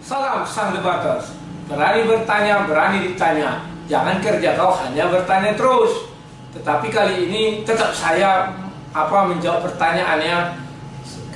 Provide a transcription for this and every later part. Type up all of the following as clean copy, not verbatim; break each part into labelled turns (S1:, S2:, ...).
S1: Salam sang debaters. Berani bertanya, berani ditanya. Jangan kerja kau hanya bertanya terus. Tetapi kali ini tetap saya menjawab pertanyaannya,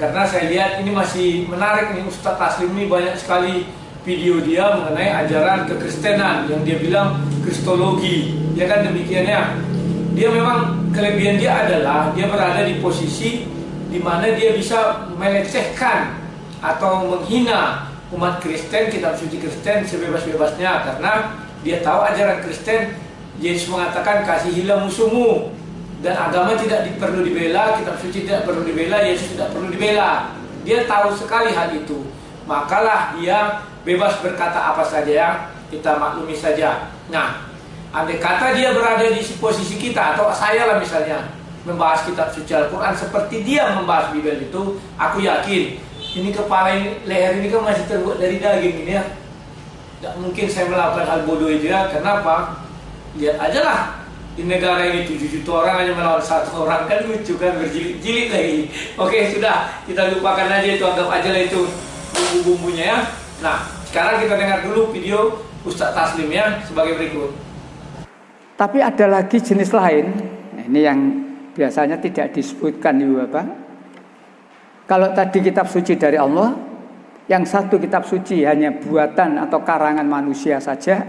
S1: karena saya lihat ini masih menarik nih. Ustadz Taslim ini banyak sekali video dia mengenai ajaran kekristenan yang dia bilang kristologi. Ya kan demikiannya. Dia memang kelebihan dia adalah dia berada di posisi di mana dia bisa melecehkan atau menghina umat Kristen, kitab suci Kristen sebebas-bebasnya, karena dia tahu ajaran Kristen. Yesus mengatakan kasihilah musuhmu, dan agama tidak perlu dibela, kitab suci tidak perlu dibela, Yesus tidak perlu dibela. Dia tahu sekali hal itu, makalah dia bebas berkata apa saja yang kita maklumi saja. Nah, andai kata dia berada di posisi kita, atau saya lah misalnya, membahas kitab suci Al-Quran seperti dia membahas Bibel itu, aku yakin ini kepala ini, leher ini kan masih terbuat dari daging ini ya. Tidak mungkin saya melakukan hal bodoh itu ya. Kenapa? Lihat aja lah, di negara ini 7 juta orang hanya melawan 1 orang, kan lucu kan, berjilid-jilid lagi. Oke, sudah, kita lupakan aja itu, anggap aja lah itu bumbu-bumbunya ya. Nah, sekarang kita dengar dulu video Ustadz Taslim ya, sebagai berikut.
S2: Tapi ada lagi jenis lain, ini yang biasanya tidak disebutkan Ibu Bapak. Kalau tadi kitab suci dari Allah, yang satu kitab suci hanya buatan atau karangan manusia saja.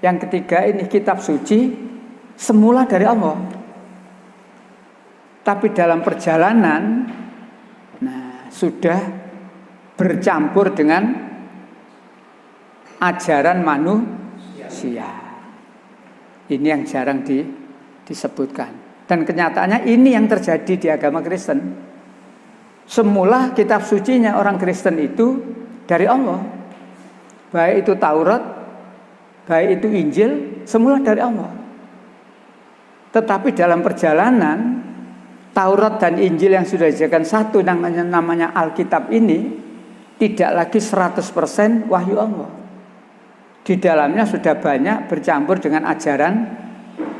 S2: Yang ketiga ini kitab suci semula dari Allah. Tapi dalam perjalanan, sudah bercampur dengan ajaran manusia. Ini yang jarang disebutkan. Dan kenyataannya ini yang terjadi di agama Kristen. Semula kitab sucinya orang Kristen itu dari Allah. Baik itu Taurat, baik itu Injil, semula dari Allah. Tetapi dalam perjalanan, Taurat dan Injil yang sudah dijadikan satu namanya Alkitab ini tidak lagi 100% wahyu Allah. Di dalamnya sudah banyak bercampur dengan ajaran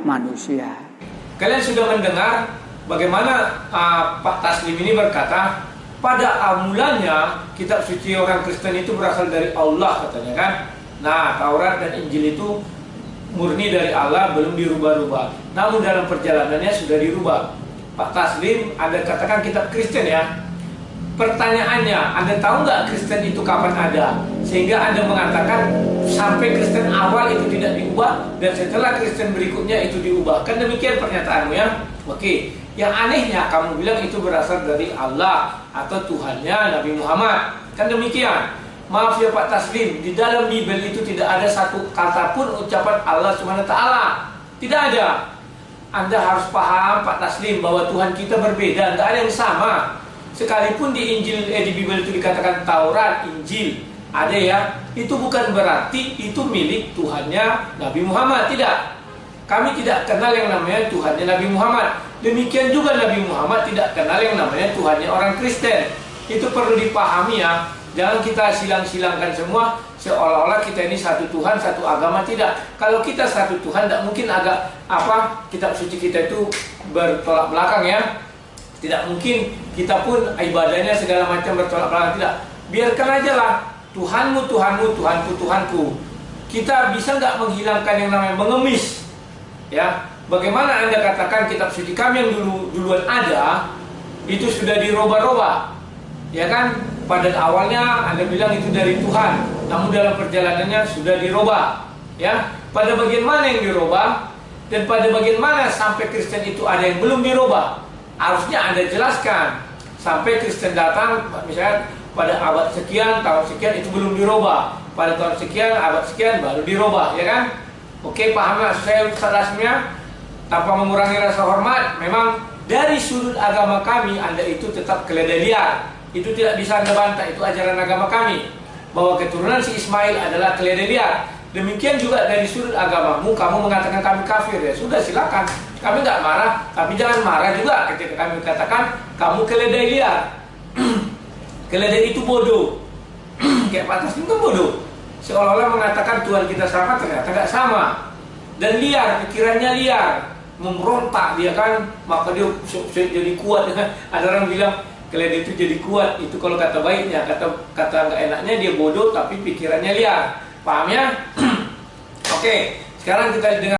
S2: manusia.
S1: Kalian sudah mendengar bagaimana Pak Taslim ini berkata, pada mulanya kitab suci orang Kristen itu berasal dari Allah katanya kan. Nah, Taurat dan Injil itu murni dari Allah, belum dirubah-rubah. Namun dalam perjalanannya sudah dirubah. Pak Taslim, Anda katakan kitab Kristen ya. Pertanyaannya, Anda tahu nggak Kristen itu kapan ada? Sehingga Anda mengatakan sampai Kristen awal itu tidak diubah, dan setelah Kristen berikutnya itu diubah. Kan demikian pernyataanmu ya. Oke, yang anehnya kamu bilang itu berasal dari Allah atau Tuhannya Nabi Muhammad. Kan demikian. Maaf ya Pak Taslim, di dalam Bibel itu tidak ada satu kata pun ucapan Allah SWT. Tidak ada. Anda harus paham Pak Taslim bahwa Tuhan kita berbeda, tidak ada yang sama. Sekalipun di Injil, di Bibel itu dikatakan Taurat, Injil, ada ya, itu bukan berarti itu milik Tuhannya Nabi Muhammad. Tidak. Kami tidak kenal yang namanya Tuhannya Nabi Muhammad. Demikian juga Nabi Muhammad tidak kenal yang namanya Tuhannya orang Kristen. Itu perlu dipahami ya. Jangan kita silang-silangkan semua seolah-olah kita ini satu Tuhan, satu agama. Tidak. Kalau kita satu Tuhan, tidak mungkin kitab suci kita itu bertolak belakang ya. Tidak mungkin kita pun ibadahnya segala macam bertolak belakang. Tidak. Biarkan aja lah. Tuhanmu, Tuhanmu, Tuhanku, Tuhanku. Kita bisa nggak menghilangkan yang namanya mengemis? Ya, bagaimana Anda katakan kitab suci kami yang duluan ada itu sudah dirubah-rubah? Ya kan? Pada awalnya Anda bilang itu dari Tuhan, namun dalam perjalanannya sudah dirubah. Ya, pada bagian mana yang dirubah dan pada bagian mana sampai Kristen itu ada yang belum dirubah? Harusnya Anda jelaskan. Sampai Kristen datang, misalnya pada abad sekian, tahun sekian itu belum dirubah. Pada tahun sekian, abad sekian baru dirubah, ya kan? Oke, paham maksud saya selasnya? Tanpa mengurangi rasa hormat, memang dari sudut agama kami Anda itu tetap keledai liar. Itu tidak bisa Anda bantah, itu ajaran agama kami. Bahwa keturunan si Ismail adalah keledai liar. Demikian juga dari sudut agamamu, kamu mengatakan kami kafir, ya sudah silakan. Kami nggak marah, tapi jangan marah juga ketika kami katakan kamu keledai liar. Keledai itu bodoh. Kayak Pak Taslim kan bodoh. Seolah-olah mengatakan Tuhan kita sama, ternyata nggak sama. Dan liar, pikirannya liar, memberontak dia kan, maka dia jadi kuat. Ada orang bilang kalian itu jadi kuat. Itu kalau kata baiknya. Kata nggak enaknya dia bodoh tapi pikirannya liar. Paham ya? Oke, sekarang kita dengar.